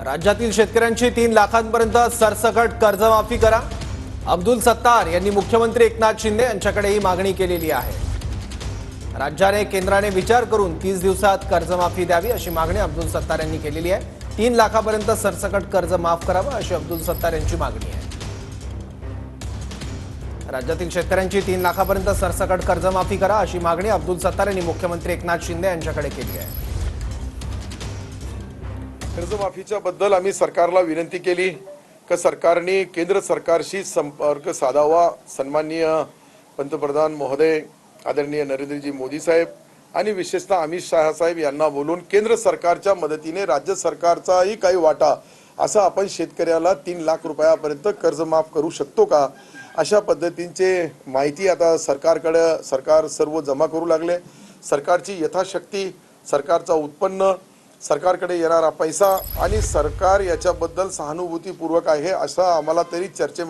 राज्यातील शेतकऱ्यांची 3 लाखांपर्यंत सरसकट कर्जमाफी करा। अब्दुल सत्तार यांनी मुख्यमंत्री एकनाथ शिंदे यांच्याकडे ही मागणी केलेली आहे। राज्याने केंद्राने विचार करून 30 दिवसात कर्जमाफी द्यावी अशी मागणी अब्दुल सत्तार यांनी केलेली आहे। 3 लाखांपर्यंत सरसकट कर्ज माफ करावं अशी अब्दुल सत्तार यांची मागणी आहे। राज्यातील शेतकऱ्यांची 3 लाखांपर्यंत सरसकट कर्जमाफी करा अशी मागणी अब्दुल सत्तार यांनी मुख्यमंत्री एकनाथ शिंदे यांच्याकडे केली आहे। कर्जमाफीच्या बद्दल आम्ही सरकारला विनंती केली की सरकारने केंद्र सरकारशी संपर्क साधावा। सन्माननीय पंतप्रधान महोदय आदरणीय नरेंद्रजी मोदी साहेब आणि विशेषतः अमित शाह साहेब यांना बोलून केंद्र सरकारच्या मदतीने राज्य सरकारचाही काही वाटा असं आपण शेतकऱ्याला 3 लाख रुपयापर्यंत कर्ज माफ करू शकतो का, अशा पद्धतींचे माहिती आता सरकार सर्व जमा करू लागले। सरकारची यथाशक्ती, सरकारचा उत्पन्न, सरकारकडे येणारा पैसा आणि सरकार याच्याबद्दल सहानुभूतीपूर्वक आहे असं आम्हाला तरी चर्चे